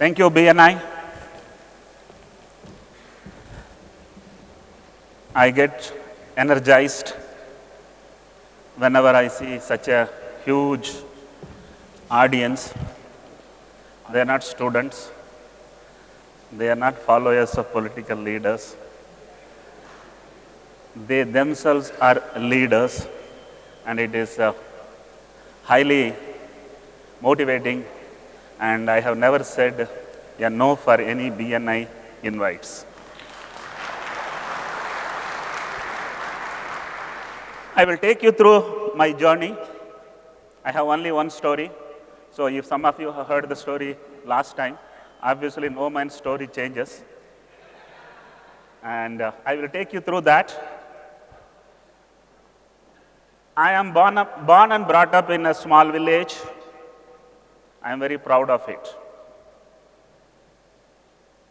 Thank you, BNI. I get energized whenever I see such a huge audience. They are not students. They are not followers of political leaders. They themselves are leaders, and it is highly motivating. And I have never said a no for any BNI invites. I will take you through my journey. I have only one story. So if some of you have heard the story last time, obviously no man's story changes. And I will take you through that. I am born and brought up in a small village. I am very proud of it.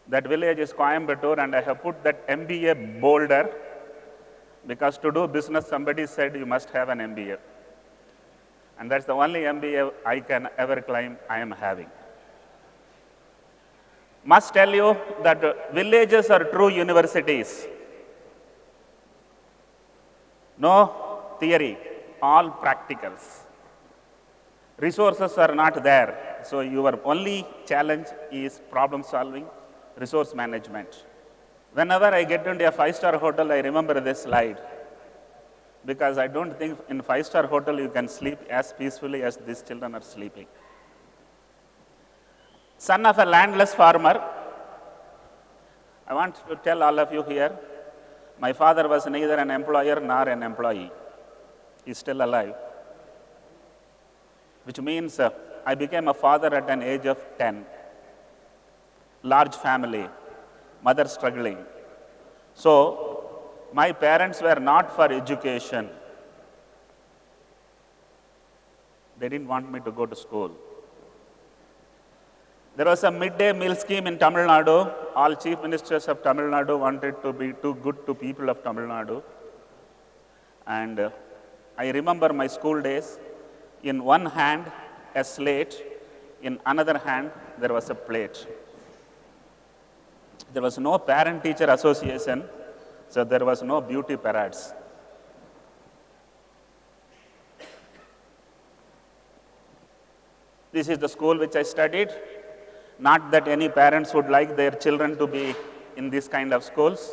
That village is Coimbatore, and I have put that MBA bolder because to do business, somebody said you must have an MBA. And that's the only MBA I can ever claim I am having. Must tell you that villages are true universities. No theory, all practicals. Resources are not there, so your only challenge is problem solving, resource management. Whenever I get into a 5-star hotel, I remember this slide, because I don't think in 5-star hotel you can sleep as peacefully as these children are sleeping. Son of a landless farmer, I want to tell all of you here, my father was neither an employer nor an employee. He's still alive. Which means I became a father at an age of 10. Large family, mother struggling. So, my parents were not for education. They didn't want me to go to school. There was a midday meal scheme in Tamil Nadu. All chief ministers of Tamil Nadu wanted to be too good to people of Tamil Nadu. And I remember my school days. In one hand, a slate. In another hand, there was a plate. There was no parent-teacher association, so there was no beauty parades. This is the school which I studied. Not that any parents would like their children to be in this kind of schools,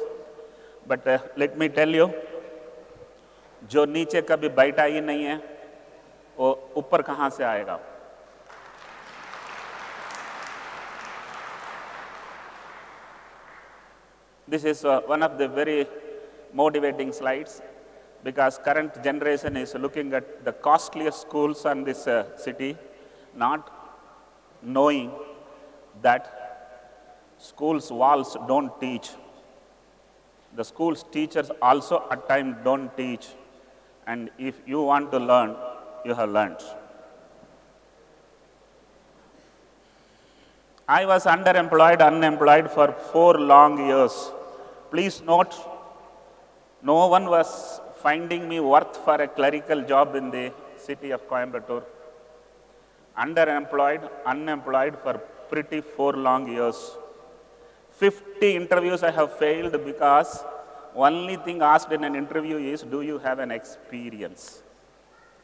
but let me tell you, जो नीचे कभी बैठा ही नहीं है, वो ऊपर कहाँ से आएगा? This is one of the very motivating slides, because current generation is looking at the costliest schools in this city, not knowing that schools' walls don't teach. The school's teachers also at times don't teach. And if you want to learn, you have learned. I was unemployed for 4 long years. Please note, no one was finding me worth for a clerical job in the city of Coimbatore. Unemployed for pretty 4 long years. 50 interviews I have failed because only thing asked in an interview is, do you have an experience?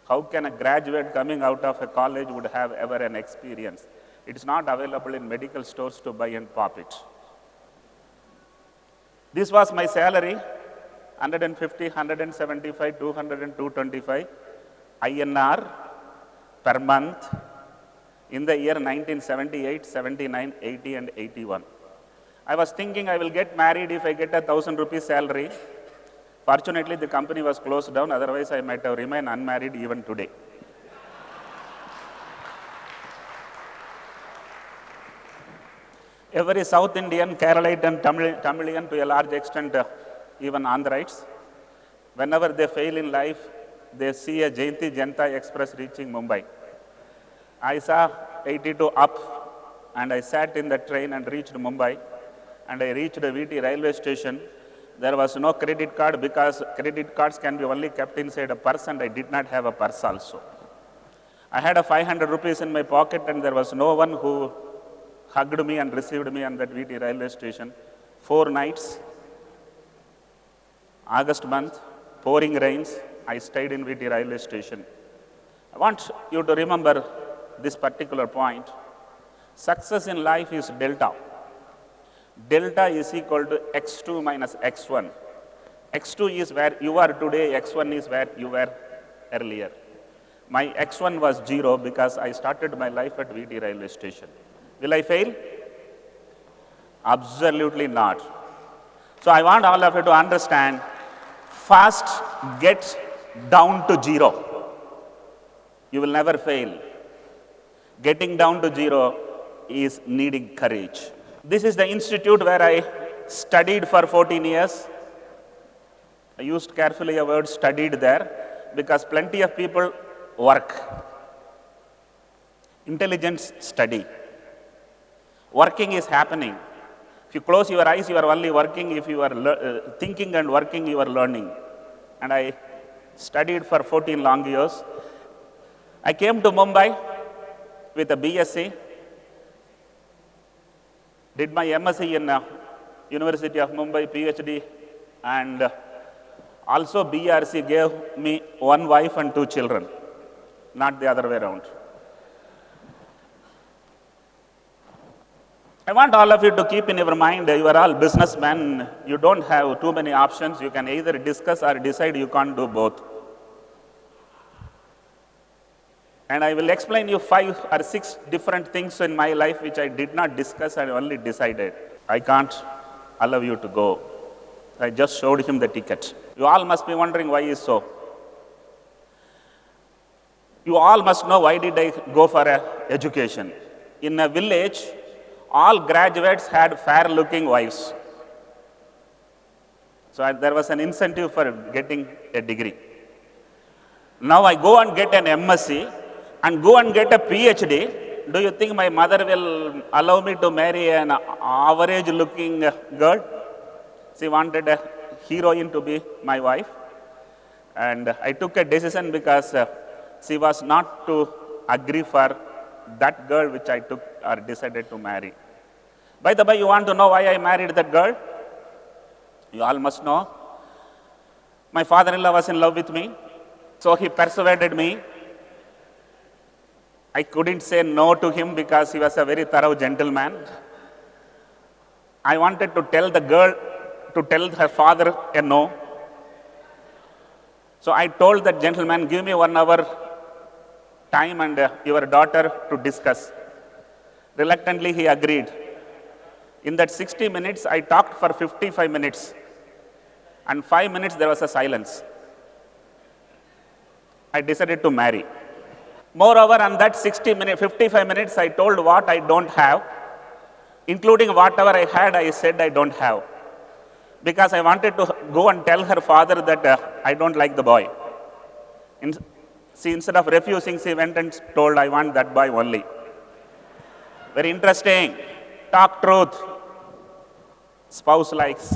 How can a graduate coming out of a college would have ever an experience? It is not available in medical stores to buy and pop it. This was my salary, 150, 175, 200 and 225 INR per month in the year 1978, 79, 80 and 81. I was thinking I will get married if I get a 1,000 rupees salary. Fortunately, the company was closed down, otherwise I might have remained unmarried even today. Every South Indian, Keralite and Tamilian to a large extent, even Andhrites, whenever they fail in life, they see a Jayanti Janata Express reaching Mumbai. I saw 82 up, and I sat in the train and reached Mumbai, and I reached the VT railway station. There was no credit card because credit cards can be only kept inside a purse, and I did not have a purse also. I had a 500 rupees in my pocket, and there was no one who hugged me and received me on that VT railway station. 4 nights, August month, pouring rains, I stayed in VT railway station. I want you to remember this particular point. Success in life is delta. Delta is equal to x2 minus x1. x2 is where you are today, x1 is where you were earlier. My x1 was 0 because I started my life at VT railway station. Will I fail? Absolutely not. So I want all of you to understand, first get down to 0. You will never fail. Getting down to 0 is needing courage. This is the institute where I studied for 14 years. I used carefully a word studied there because plenty of people work. Intelligence study. Working is happening. If you close your eyes, you are only working. If you are thinking and working, you are learning. And I studied for 14 long years. I came to Mumbai with a BSc, did my MSc in University of Mumbai, PhD, and also BRC gave me 1 wife and 2 children, not the other way around. I want all of you to keep in your mind, you are all businessmen, you don't have too many options, you can either discuss or decide, you can't do both. And I will explain you 5 or 6 different things in my life which I did not discuss, I only decided. I can't allow you to go. I just showed him the ticket. You all must be wondering why is so. You all must know why did I go for education. In a village, all graduates had fair-looking wives. So there was an incentive for getting a degree. Now I go and get an MSc and go and get a PhD. Do you think my mother will allow me to marry an average-looking girl? She wanted a heroine to be my wife. And I took a decision because she was not to agree for that girl which I took or decided to marry. By the way, you want to know why I married that girl? You all must know. My father-in-law was in love with me, so he persuaded me. I couldn't say no to him because he was a very thorough gentleman. I wanted to tell the girl to tell her father a no. So I told that gentleman, give me 1 hour time and your daughter to discuss. Reluctantly, he agreed. In that 60 minutes, I talked for 55 minutes. And 5 minutes, there was a silence. I decided to marry. Moreover, on that 55 minutes, I told what I don't have, including whatever I had, I said I don't have. Because I wanted to go and tell her father that I don't like the boy. Instead of refusing, she went and told, I want that boy only. Very interesting. Talk truth. Spouse likes.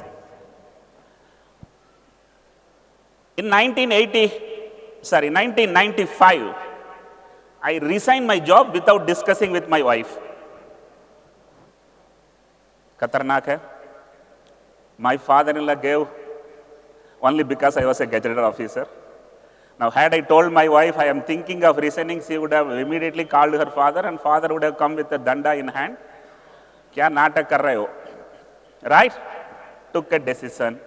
In 1995, I resigned my job without discussing with my wife. Khatarnak hai. My father-in-law gave only because I was a gazetted officer. Now, had I told my wife I am thinking of resigning, she would have immediately called her father and father would have come with a danda in hand. Kya natak kar rahe ho? Right? Took a decision.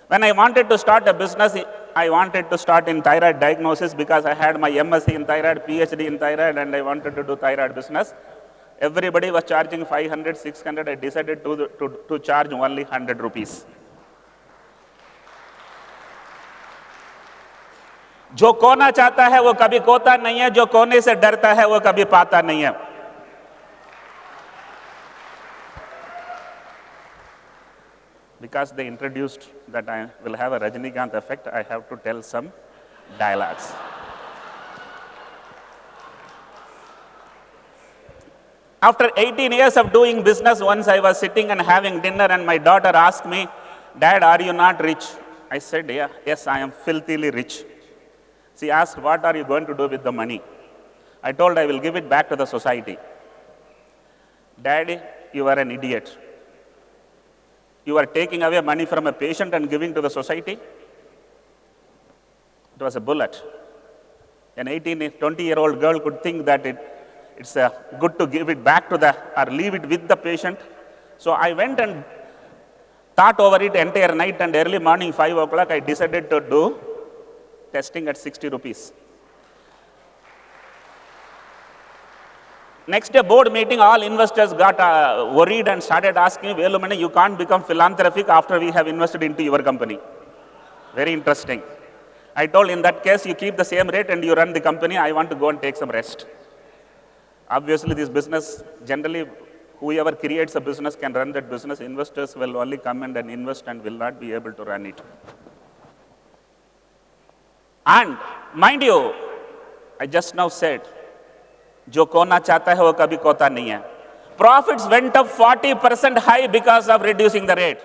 When I wanted to start a business, I wanted to start in thyroid diagnosis because I had my MSc in thyroid, PhD in thyroid, and I wanted to do thyroid business. Everybody was charging 500, 600. I decided to charge only 100 rupees. जो खोना चाहता है वो कभी खोता नहीं है, जो खोने से डरता है वो कभी पाता नहीं है. Because they introduced that I will have a Rajinikanth effect, I have to tell some dialogues. After 18 years of doing business, once I was sitting and having dinner and my daughter asked me, Dad, are you not rich? I said, yes, I am filthily rich. She asked, what are you going to do with the money? I told I will give it back to the society. Daddy, you are an idiot. You are taking away money from a patient and giving to the society. It was a bullet. An 18, 20-year-old girl could think that it's good to give it back to or leave it with the patient. So I went and thought over it entire night, and early morning, 5 o'clock, I decided to do testing at 60 rupees. Next day, board meeting, all investors got worried and started asking, Velumani, you can't become philanthropic after we have invested into your company. Very interesting. I told, in that case, you keep the same rate and you run the company. I want to go and take some rest. Obviously, this business, generally, whoever creates a business can run that business. Investors will only come and invest and will not be able to run it. And mind you, I just now said, जो खोना चाहता है वो कभी खोता नहीं है. Profits went up 40% high because of reducing the rate.